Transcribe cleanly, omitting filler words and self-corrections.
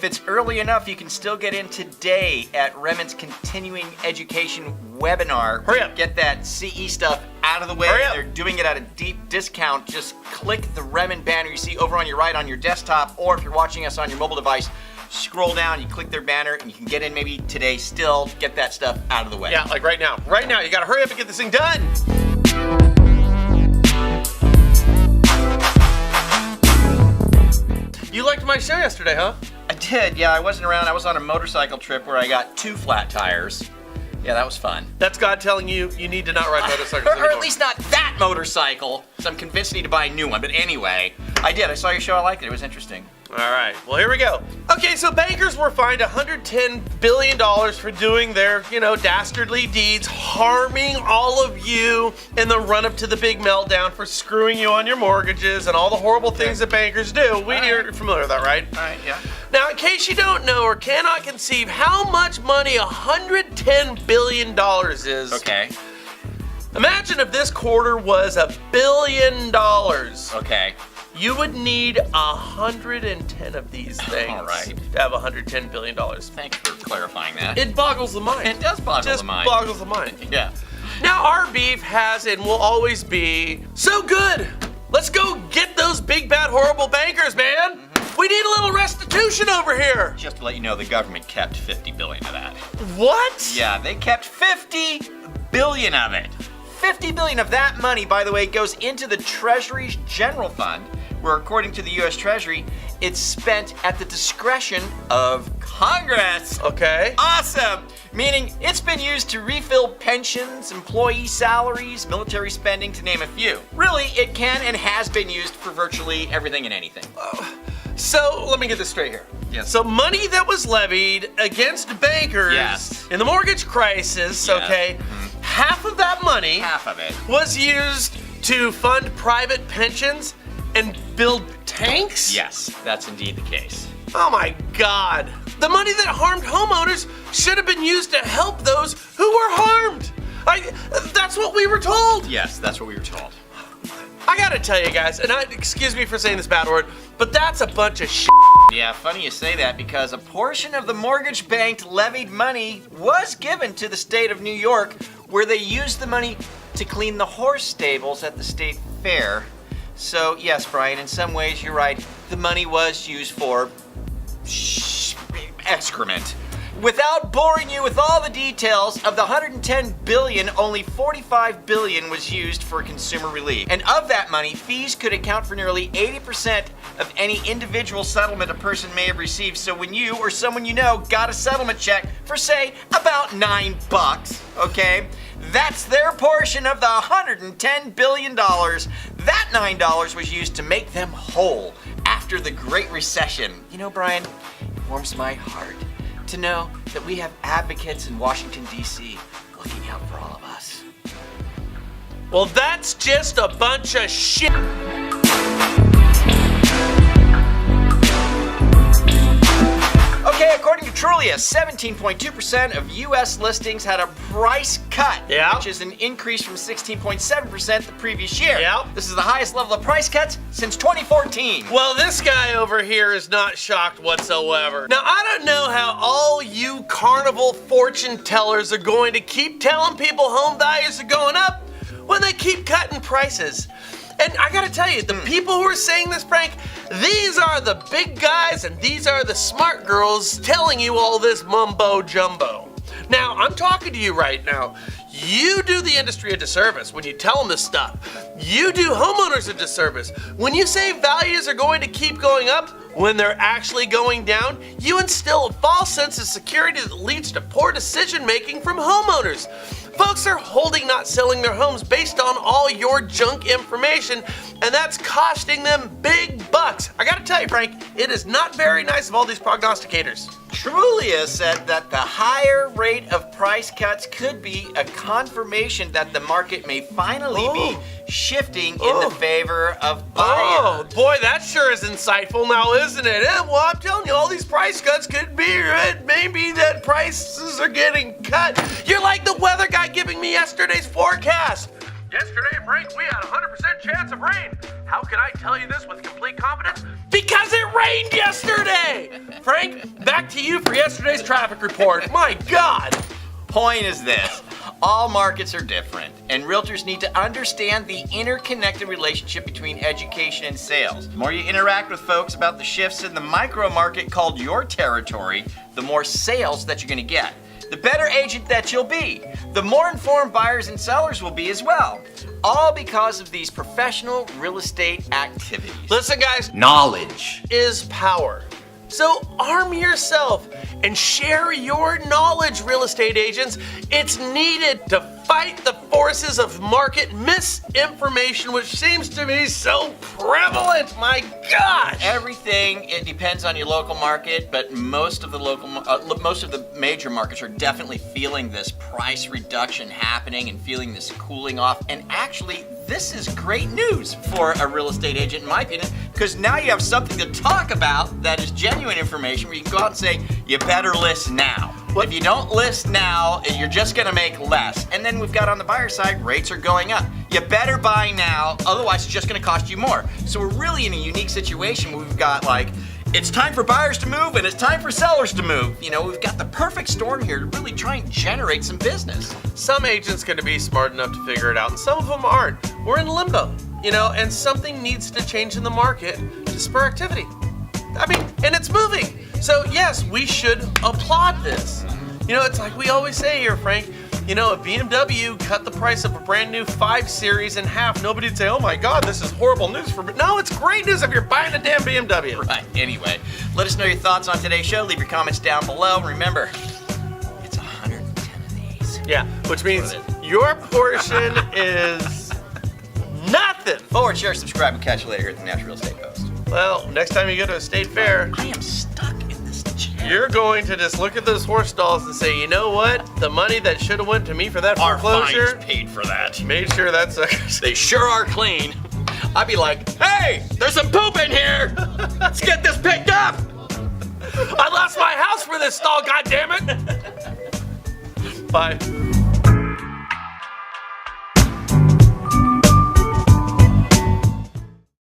if it's early enough, you can still get in today at Remen's continuing education webinar. Hurry up. Get that CE stuff out of the way. Hurry up. They're doing it at a deep discount. Just click the Remen banner you see over on your right on your desktop, or if you're watching us on your mobile device, scroll down, you click their banner, and you can get in maybe today still. Get that stuff out of the way. Yeah, like right now. Right now, you gotta hurry up and get this thing done. You liked my show yesterday, huh? I did, yeah. I wasn't around. I was on a motorcycle trip where I got 2 flat tires. Yeah, that was fun. That's God telling you you need to not ride motorcycles Or anymore. at least not that motorcycle. So I'm convinced I need to buy a new one. But anyway, I did. I saw your show. I liked it. It was interesting. All right, well, here we go. Okay, so bankers were fined $110 billion for doing their, dastardly deeds, harming all of you in the run-up to the big meltdown for screwing you on your mortgages and all the horrible things that bankers do. You're familiar with that, right? All right, yeah. Now, in case you don't know or cannot conceive how much money $110 billion is. Okay. Imagine if this quarter was $1 billion. Okay. You would need 110 of these things All right. to have $110 billion. Thanks for clarifying that. It boggles the mind. It does boggle the mind. Just boggles the mind. Yeah. Now, our beef has and will always be so good. Let's go get those big, bad, horrible bankers, man. Mm-hmm. We need a little restitution over here. Just to let you know, the government kept $50 billion of that. What? Yeah, they kept $50 billion of it. $50 billion of that money, by the way, goes into the Treasury's General Fund, where according to the U.S. Treasury, it's spent at the discretion of Congress. Okay. Awesome! Meaning it's been used to refill pensions, employee salaries, military spending, to name a few. Really, it can and has been used for virtually everything and anything. So let me get this straight here. Yes. So money that was levied against bankers Yes. in the mortgage crisis, Yes. okay, half of that money Half of it. was used to fund private pensions and build tanks? Yes, that's indeed the case. Oh my God. The money that harmed homeowners should have been used to help those who were harmed. That's what we were told. Yes, that's what we were told. I gotta tell you guys, and excuse me for saying this bad word, but that's a bunch of shit. Yeah, funny you say that, because a portion of the mortgage banked levied money was given to the state of New York, where they used the money to clean the horse stables at the state fair. So yes, Brian, in some ways you're right. The money was used for excrement. Without boring you with all the details, of the $110 billion, only $45 billion was used for consumer relief. And of that money, fees could account for nearly 80% of any individual settlement a person may have received. So when you or someone you know got a settlement check for, say, about $9, okay? That's their portion of the $110 billion. That $9 was used to make them whole after the Great Recession. You know, Brian, it warms my heart to know that we have advocates in Washington, D.C. looking out for all of us. Well, that's just a bunch of shit. Okay, according to Trulia, 17.2% of U.S. listings had a price cut, Yeah. which is an increase from 16.7% the previous year. Yeah. This is the highest level of price cuts since 2014. Well, this guy over here is not shocked whatsoever. Now, I don't know how all you carnival fortune tellers are going to keep telling people home values are going up when they keep cutting prices. And I gotta tell you, the people who are saying this, Frank, these are the big guys and these are the smart girls telling you all this mumbo jumbo. Now, I'm talking to you right now. You do the industry a disservice when you tell them this stuff. You do homeowners a disservice. When you say values are going to keep going up when they're actually going down, you instill a false sense of security that leads to poor decision making from homeowners. Folks are holding, not selling their homes based on all your junk information, and that's costing them big bucks. I gotta tell you, Frank, it is not very nice of all these prognosticators. Trulia said that the higher rate of price cuts could be a confirmation that the market may finally be shifting in the favor of buyers. Oh, boy, that sure is insightful now, isn't it? Well, I'm telling you, all these price cuts could be it. Maybe that prices are getting cut. You're like the weather guy giving me yesterday's forecast. Yesterday, Frank, we had a 100% chance of rain. How can I tell you this with complete confidence? Because it it rained yesterday. Frank, back to you for yesterday's traffic report. My God. Point is this. All markets are different, and realtors need to understand the interconnected relationship between education and sales. The more you interact with folks about the shifts in the micro market called your territory, the more sales that you're going to get. The better agent that you'll be, the more informed buyers and sellers will be as well. All because of these professional real estate activities. Listen, guys, Knowledge is power. So arm yourself and share your knowledge, real estate agents. It's needed to fight the forces of market misinformation, which seems to be so prevalent. My gosh! Everything, it depends on your local market, but most of the major markets are definitely feeling this price reduction happening and feeling this cooling off. And actually, this is great news for a real estate agent, in my opinion, because now you have something to talk about that is genuine information where you can go out and say, you better list now. If you don't list now, you're just gonna make less. And then we've got on the buyer side, rates are going up. You better buy now, otherwise it's just gonna cost you more. So we're really in a unique situation where we've got it's time for buyers to move and it's time for sellers to move. You know, we've got the perfect storm here to really try and generate some business. Some agents gonna be smart enough to figure it out, and some of them aren't. We're in limbo, and something needs to change in the market to spur activity. I mean, and it's moving. So yes, we should applaud this. It's like we always say here, Frank, if BMW cut the price of a brand new 5 Series in half, nobody'd say, oh my God, this is horrible news for me. No, it's great news if you're buying a damn BMW. Right, anyway, let us know your thoughts on today's show. Leave your comments down below. Remember, it's 110 of these. Yeah, which means your portion is nothing. Forward, share, subscribe, and catch you later here at the National Real Estate Post. Well, next time you go to a state fair, I am stuck in this chair. you're going to just look at those horse stalls and say, you know what? The money that should have went to me for that Our foreclosure, fines paid for that. made sure that sucker's. They sure are clean. I'd be like, hey, there's some poop in here. Let's get this picked up. I lost my house for this stall, goddammit! Bye.